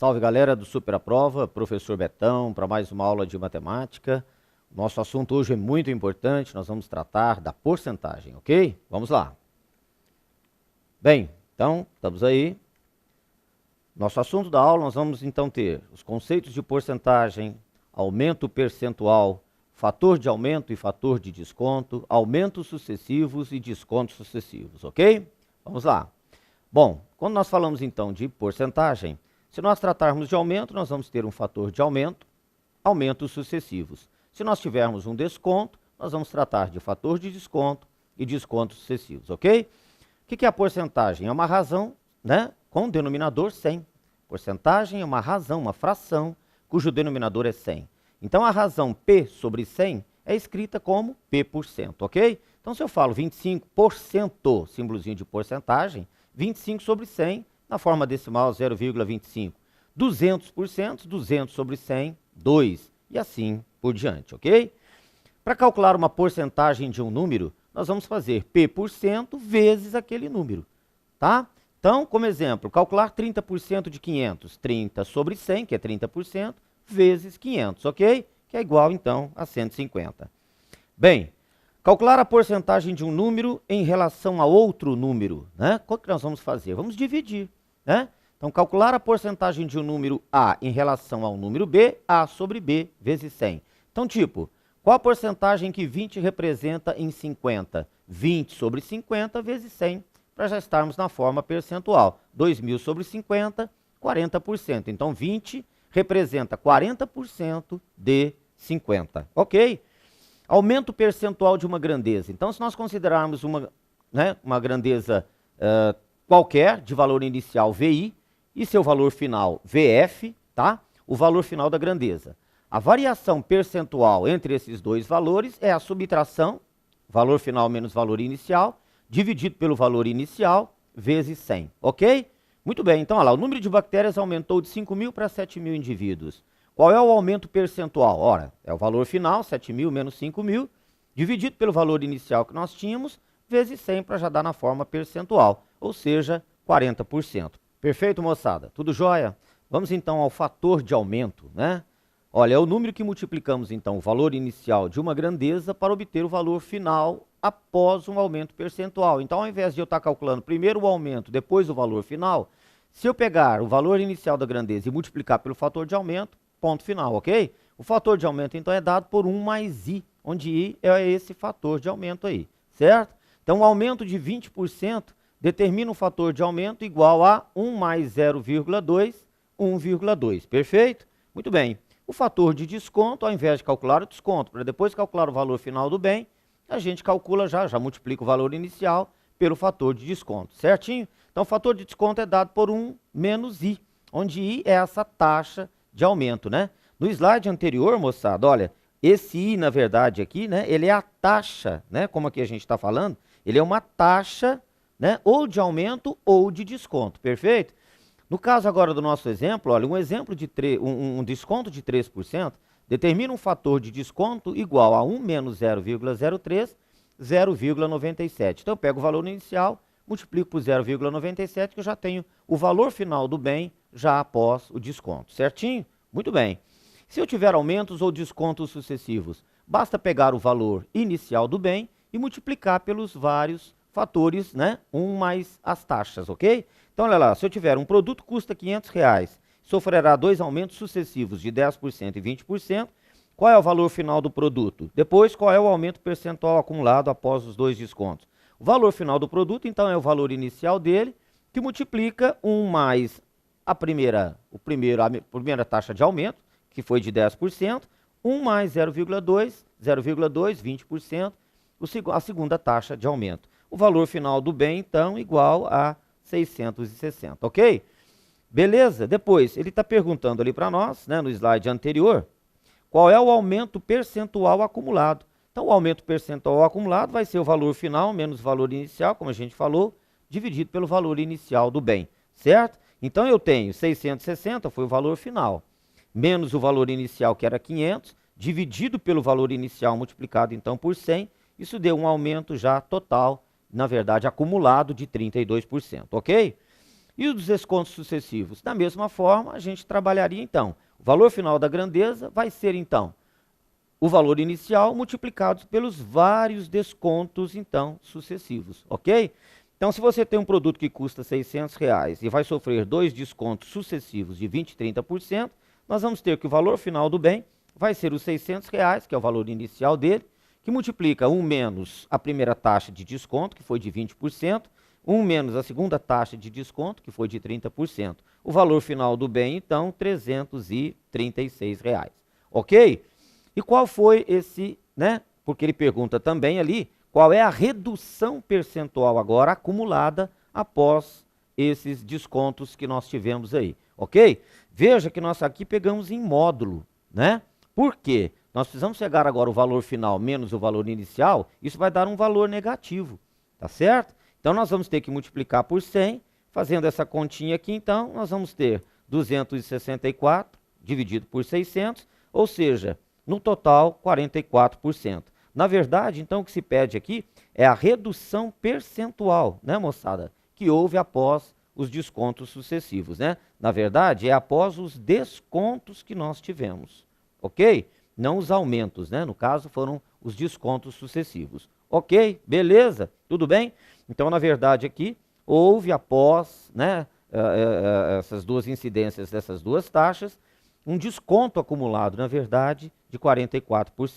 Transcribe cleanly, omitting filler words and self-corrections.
Salve galera do Super A Prova, professor Betão, para mais uma aula de matemática. Nosso assunto hoje é muito importante, nós vamos tratar da porcentagem, ok? Vamos lá. Bem, então, estamos aí. Nosso assunto da aula, nós vamos então ter os conceitos de porcentagem, aumento percentual, fator de aumento e fator de desconto, aumentos sucessivos e descontos sucessivos, ok? Vamos lá. Bom, quando nós falamos então de porcentagem, se nós tratarmos de aumento, nós vamos ter um fator de aumento, aumentos sucessivos. Se nós tivermos um desconto, nós vamos tratar de fator de desconto e descontos sucessivos, ok? O que é a porcentagem? É uma razão, né, com denominador 100. Porcentagem é uma razão, uma fração, cujo denominador é 100. Então, a razão P sobre 100 é escrita como P%, ok? Então, se eu falo 25%, símbolozinho de porcentagem, 25 sobre 100, na forma decimal 0,25. 200%, 200 sobre 100, 2. E assim por diante, ok? Para calcular uma porcentagem de um número, nós vamos fazer P% vezes aquele número, tá? Então, como exemplo, calcular 30% de 500. 30 sobre 100, que é 30%, vezes 500, ok? Que é igual, então, a 150. Bem, calcular a porcentagem de um número em relação a outro número, né? O que nós vamos fazer? Vamos dividir, né? Então, calcular a porcentagem de um número A em relação ao número B, A sobre B vezes 100. Então, tipo, qual a porcentagem que 20 representa em 50? 20 sobre 50 vezes 100, para já estarmos na forma percentual. 2.000 sobre 50, 40%. Então, 20 representa 40% de 50, ok? Aumento percentual de uma grandeza. Então, se nós considerarmos uma grandeza qualquer, de valor inicial VI, e seu valor final VF, tá? O valor final da grandeza. A variação percentual entre esses dois valores é a subtração, valor final menos valor inicial, dividido pelo valor inicial, vezes 100, ok? Muito bem, então, olha lá, o número de bactérias aumentou de 5.000 para 7.000 indivíduos. Qual é o aumento percentual? Ora, é o valor final, 7.000 menos 5.000, dividido pelo valor inicial que nós tínhamos, vezes 100 para já dar na forma percentual, ou seja, 40%. Perfeito, moçada? Tudo jóia? Vamos então ao fator de aumento, né? Olha, é o número que multiplicamos então o valor inicial de uma grandeza para obter o valor final após um aumento percentual. Então, ao invés de eu estar calculando primeiro o aumento, depois o valor final, se eu pegar o valor inicial da grandeza e multiplicar pelo fator de aumento, ponto final, ok? O fator de aumento, então, é dado por 1 mais I, onde I é esse fator de aumento aí, certo? Então, o aumento de 20% determina um fator de aumento igual a 1 mais 0,2, 1,2, perfeito? Muito bem. O fator de desconto, ao invés de calcular o desconto, para depois calcular o valor final do bem, a gente calcula já multiplica o valor inicial pelo fator de desconto, certinho? Então, o fator de desconto é dado por 1 menos I, onde I é essa taxa de aumento, né? No slide anterior, moçada, olha, esse I, na verdade, aqui, né, ele é a taxa, né, como aqui a gente está falando, ele é uma taxa, né, ou de aumento ou de desconto, perfeito? No caso agora do nosso exemplo, olha, um exemplo de um desconto de 3% determina um fator de desconto igual a 1 menos 0,03, 0,97. Então, eu pego o valor inicial, multiplico por 0,97, que eu já tenho o valor final do bem já após o desconto, certinho? Muito bem. Se eu tiver aumentos ou descontos sucessivos, basta pegar o valor inicial do bem e multiplicar pelos vários fatores, né? 1 mais as taxas, ok? Então, olha lá, se eu tiver um produto que custa R$500, sofrerá 2 aumentos sucessivos de 10% e 20%, qual é o valor final do produto? Depois, qual é o aumento percentual acumulado após os dois descontos? O valor final do produto, então, é o valor inicial dele, que multiplica 1 mais a primeira taxa de aumento, que foi de 10%, 1 mais 0,2, 20%, a segunda taxa de aumento. O valor final do bem, então, igual a 660, ok? Beleza? Depois, ele está perguntando ali para nós, né, no slide anterior, qual é o aumento percentual acumulado. Então, o aumento percentual acumulado vai ser o valor final menos o valor inicial, como a gente falou, dividido pelo valor inicial do bem, certo? Então, eu tenho 660, foi o valor final, menos o valor inicial, que era 500, dividido pelo valor inicial multiplicado, então, por 100, isso deu um aumento já total, na verdade, acumulado de 32%, ok? E os descontos sucessivos? Da mesma forma, a gente trabalharia então. O valor final da grandeza vai ser então o valor inicial multiplicado pelos vários descontos então sucessivos, ok? Então, se você tem um produto que custa R$600 e vai sofrer 2 descontos sucessivos de 20% e 30%, nós vamos ter que o valor final do bem vai ser os R$600, que é o valor inicial dele, que multiplica 1 menos a primeira taxa de desconto, que foi de 20%, 1 menos a segunda taxa de desconto, que foi de 30%. O valor final do bem, então, R$336, ok? E qual foi esse, né? Porque ele pergunta também ali, qual é a redução percentual agora acumulada após esses descontos que nós tivemos aí, ok? Veja que nós aqui pegamos em módulo, né? Por quê? Nós precisamos chegar agora o valor final menos o valor inicial, isso vai dar um valor negativo, tá certo? Então nós vamos ter que multiplicar por 100, fazendo essa continha aqui, então nós vamos ter 264 dividido por 600, ou seja, no total 44%. Na verdade, então, o que se pede aqui é a redução percentual, né, moçada? Que houve após os descontos sucessivos, né? Na verdade, é após os descontos que nós tivemos, ok? Não os aumentos, né? No caso, foram os descontos sucessivos. Ok? Beleza? Tudo bem? Então, na verdade, aqui, houve após, né, essas duas incidências dessas duas taxas, um desconto acumulado, na verdade, de 44%.